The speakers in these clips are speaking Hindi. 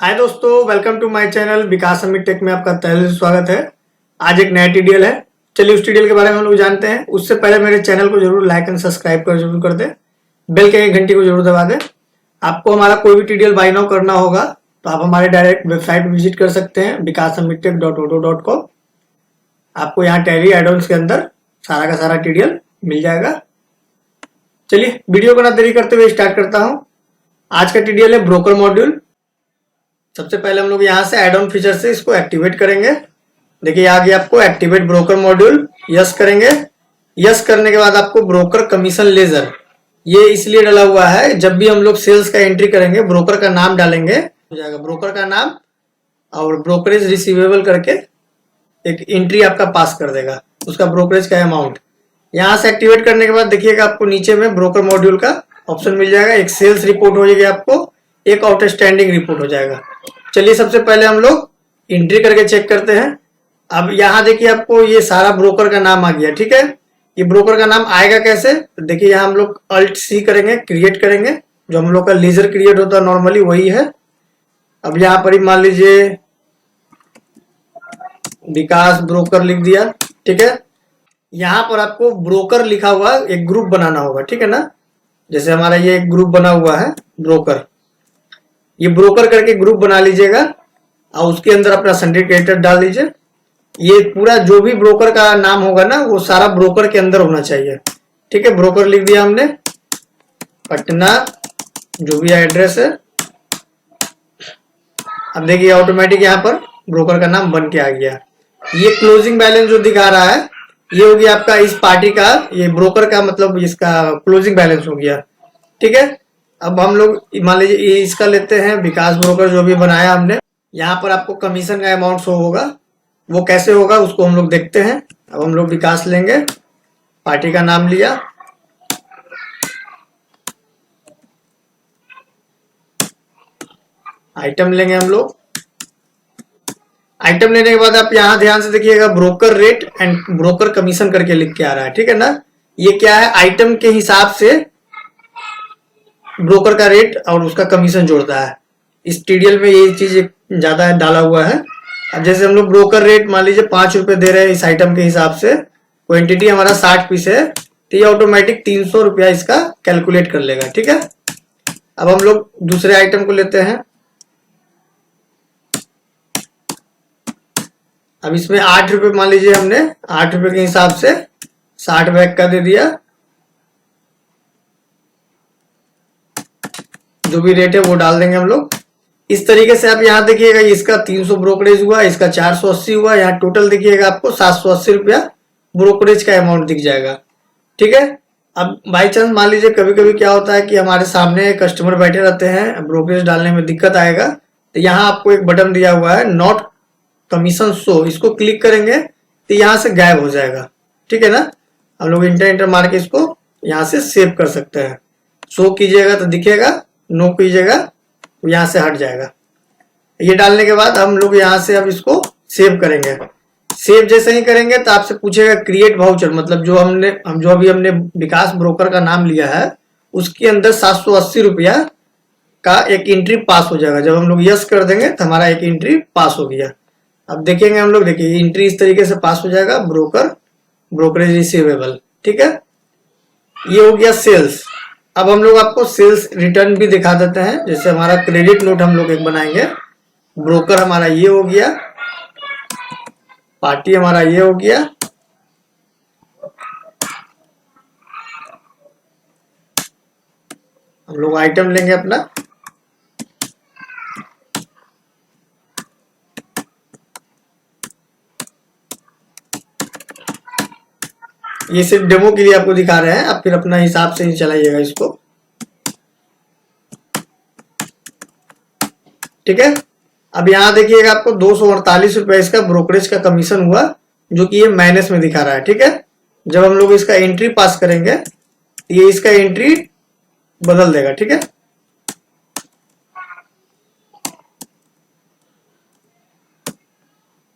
हाय दोस्तों, welcome to my channel Vikas Amit tech में आपका तहे दिल से स्वागत है। आज एक नया टीडीएल है। चलिए उस टीडीएल के बारे में हम लोग जानते हैं। उससे पहले मेरे चैनल को जरूर लाइक एंड सब्सक्राइब कर जरूर कर दें, बेल के घंटी को जरूर दबा दें। आपको हमारा कोई भी टीडीएल बाय नाउ करना होगा तो आप हमारे डायरेक्ट वेबसाइट विजिट कर सकते हैं vikasamittech.auto.com। आपको यहाँ टैली एडॉन्स के अंदर सारा का सारा टीडीएल मिल जाएगा। चलिए वीडियो को ना देरी करते हुए स्टार्ट करता हूँ। आज का टीडीएल है ब्रोकर मॉड्यूल। सबसे पहले हम लोग यहाँ से एड ऑन फीचर से इसको एक्टिवेट करेंगे। देखिए आ गया आपको एक्टिवेट ब्रोकर मॉड्यूल, यस करेंगे। यस करने के बाद आपको ब्रोकर कमीशन लेजर, ये इसलिए डाला हुआ है जब भी हम लोग सेल्स का एंट्री करेंगे ब्रोकर का नाम डालेंगे, हो जाएगा ब्रोकर का नाम और ब्रोकरेज रिसीवेबल करके एक एंट्री आपका पास कर देगा, उसका ब्रोकरेज का अमाउंट। यहाँ से एक्टिवेट करने के बाद देखिएगा आपको नीचे में ब्रोकर मॉड्यूल का ऑप्शन मिल जाएगा। एक सेल्स रिपोर्ट हो जाएगी आपको, एक आउटस्टैंडिंग रिपोर्ट हो जाएगा। चलिए सबसे पहले हम लोग एंट्री करके चेक करते हैं। अब यहाँ देखिए आपको ये सारा ब्रोकर का नाम आ गया, ठीक है। ये ब्रोकर का नाम आएगा कैसे, देखिए यहाँ हम लोग अल्ट सी करेंगे, क्रिएट करेंगे। जो हम लोग का लेजर क्रिएट होता है नॉर्मली वही है। अब यहाँ पर ही मान लीजिए विकास ब्रोकर लिख दिया, ठीक है। यहाँ पर आपको ब्रोकर लिखा हुआ एक ग्रुप बनाना होगा, ठीक है ना। जैसे हमारा ये एक ग्रुप बना हुआ है ब्रोकर, ये ब्रोकर करके ग्रुप बना लीजिएगा और उसके अंदर अपना सिंडिकेटर डाल लीजिए। ये पूरा जो भी ब्रोकर का नाम होगा ना वो सारा ब्रोकर के अंदर होना चाहिए, ठीक है। ब्रोकर लिख दिया हमने, पटना जो भी एड्रेस है। अब देखिए ऑटोमेटिक यहाँ पर ब्रोकर का नाम बन के आ गया। ये क्लोजिंग बैलेंस जो दिखा रहा है ये हो गया आपका इस पार्टी का, ये ब्रोकर का मतलब इसका क्लोजिंग बैलेंस हो गया, ठीक है। अब हम लोग मान लीजिए इसका लेते हैं विकास ब्रोकर जो भी बनाया हमने। यहाँ पर आपको कमीशन का अमाउंट शो होगा, वो कैसे होगा उसको हम लोग देखते हैं। अब हम लोग विकास लेंगे, पार्टी का नाम लिया, आइटम लेंगे हम लोग। आइटम लेने के बाद आप यहाँ ध्यान से देखिएगा broker rate and broker commission करके लिख के आ रहा है, ठीक है ना। ये क्या है, आइटम के हिसाब से ब्रोकर का रेट और उसका कमीशन जोड़ता है। इस टीडीएल में ये चीज ज्यादा डाला हुआ है। अब जैसे हम लोग ब्रोकर रेट मान लीजिए 5 रुपए दे रहे हैं इस आइटम के हिसाब से, क्वांटिटी हमारा 60 पीस है तो ये ऑटोमेटिक 300 रुपया इसका कैलकुलेट कर लेगा, ठीक है। अब हम लोग दूसरे आइटम को लेते हैं। अब इसमें 8 रुपए मान लीजिए हमने 8 रुपए के हिसाब से 60 बैग का दे दिया। जो भी रेट है वो डाल देंगे हम लोग। इस तरीके से आप यहाँ देखिएगा इसका 300 ब्रोकरेज हुआ, इसका 480 हुआ, यहाँ टोटल देखिएगा आपको 780 रुपया ब्रोकरेज का अमाउंट दिख जाएगा, ठीक है। अब बाई चांस मान लीजिए कभी कभी क्या होता है कि हमारे सामने कस्टमर बैठे रहते हैं, ब्रोकरेज डालने में दिक्कत आएगा, तो यहाँ आपको एक बटन दिया हुआ है नॉट कमीशन शो, इसको क्लिक करेंगे तो यहाँ से गायब हो जाएगा, ठीक है ना। हम लोग इंटर मार के इसको यहाँ से सेव कर सकते हैं। शो कीजिएगा तो दिखेगा, नो कीजिएगा तो यहाँ से हट जाएगा। ये डालने के बाद हम लोग यहाँ से अब इसको सेव करेंगे। सेव जैसे ही करेंगे तो आपसे पूछेगा क्रिएट वाउचर, मतलब जो अभी हमने विकास ब्रोकर का नाम लिया है उसके अंदर 780 रुपया का एक एंट्री पास हो जाएगा। जब हम लोग यस कर देंगे तो हमारा एक एंट्री पास हो गया। अब देखेंगे हम लोग, देखिए एंट्री इस तरीके से पास हो जाएगा, ब्रोकरेज रिसीवेबल, ठीक है। ये हो गया सेल्स। अब हम लोग आपको सेल्स रिटर्न भी दिखा देते हैं। जैसे हमारा क्रेडिट नोट हम लोग एक बनाएंगे, ब्रोकर हमारा ये हो गया, पार्टी हमारा ये हो गया, हम लोग आइटम लेंगे अपना, ये सिर्फ डेमो के लिए आपको दिखा रहे हैं, आप फिर अपना हिसाब से ही चलाइएगा इसको, ठीक है। अब यहाँ देखिएगा आपको 248 रुपए इसका ब्रोकरेज का कमीशन हुआ, जो कि ये माइनस में दिखा रहा है, ठीक है। जब हम लोग इसका एंट्री पास करेंगे ये इसका एंट्री बदल देगा, ठीक है।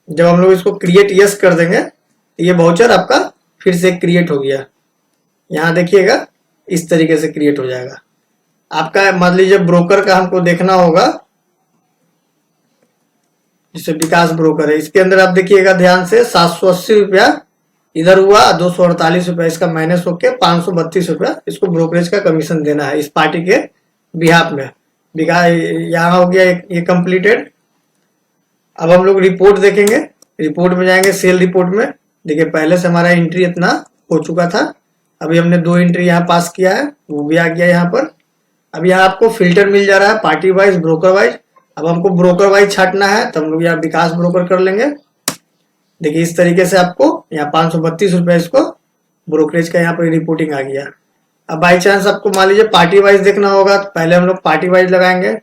जब हम लोग इसको क्रिएट यस कर देंगे तो ये वाउचर आपका फिर से क्रिएट हो गया। यहाँ देखिएगा इस तरीके से क्रिएट हो जाएगा आपका। मान लीजिए ब्रोकर का हमको देखना होगा जिसे विकास ब्रोकर है, इसके अंदर आप देखिएगा ध्यान से 780 रुपया इधर हुआ, 248 रुपया इसका माइनस होके 532 रुपया इसको ब्रोकरेज का कमीशन देना है इस पार्टी के बिहाफ में। यहाँ हो गया ये कंप्लीटेड। अब हम लोग रिपोर्ट देखेंगे, रिपोर्ट में जाएंगे, सेल रिपोर्ट में देखिए पहले से हमारा एंट्री इतना हो चुका था, अभी हमने 2 एंट्री यहाँ पास किया है, वो भी आ गया यहाँ पर। अब यहाँ आपको फिल्टर मिल जा रहा है पार्टी वाइज, ब्रोकर वाइज। अब हमको ब्रोकर वाइज छाटना है तो हम लोग यहाँ विकास ब्रोकर कर लेंगे। देखिए इस तरीके से आपको यहाँ 532 रुपया इसको ब्रोकरेज का यहाँ पर रिपोर्टिंग आ गया। अब बाई चांस आपको मान लीजिए पार्टी वाइज देखना होगा तो पहले हम लोग पार्टी वाइज लगाएंगे।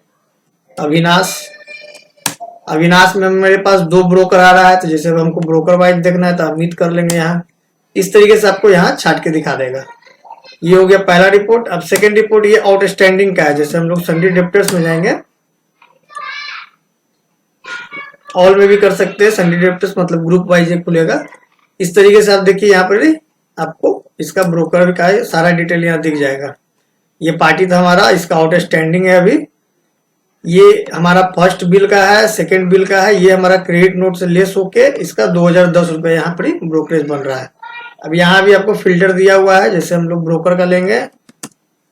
अविनाश में मेरे पास 2 ब्रोकर आ रहा है, तो जैसे हमको ब्रोकर वाइज देखना है तो अमित कर लेंगे यहाँ। इस तरीके से आपको यहाँ छाट के दिखा देगा। ये हो गया पहला रिपोर्ट। अब सेकंड रिपोर्ट ये आउटस्टैंडिंग का है, जैसे हम लोग सन्डी डेप्टर्स में जाएंगे, ऑल में भी कर सकते हैं, सन्डी डेप्टर्स मतलब ग्रुप वाइज ये खुलेगा। इस तरीके से आप देखिए यहाँ पर आपको इसका ब्रोकर का सारा डिटेल यहाँ दिख जाएगा। ये पार्टी था हमारा, इसका आउटस्टैंडिंग है अभी, ये हमारा फर्स्ट बिल का है, सेकंड बिल का है, ये हमारा क्रेडिट नोट से लेस होके इसका 2010 रुपये यहाँ पर ब्रोकरेज बन रहा है। अब यहाँ भी आपको फिल्टर दिया हुआ है, जैसे हम लोग ब्रोकर का लेंगे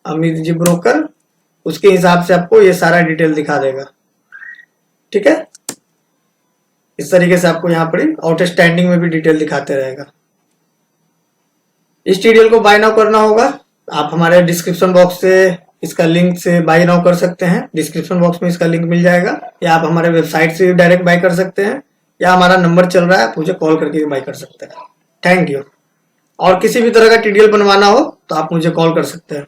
अमित जी ब्रोकर, उसके हिसाब से आपको ये सारा डिटेल दिखा देगा। ठीक है, इस तरीके से आपको यहाँ पर आउटस्टैंडिंग में भी डिटेल दिखाते रहेगा। इस टीडीएल को बाय नाउ करना होगा, आप हमारे डिस्क्रिप्शन बॉक्स से इसका लिंक से बाय नाउ कर सकते हैं, डिस्क्रिप्शन बॉक्स में इसका लिंक मिल जाएगा, या आप हमारे वेबसाइट से डायरेक्ट बाय कर सकते हैं, या हमारा नंबर चल रहा है मुझे कॉल करके बाय कर सकते हैं। Thank you. और किसी भी तरह का टीडीएल बनवाना हो तो आप मुझे कॉल कर सकते हैं।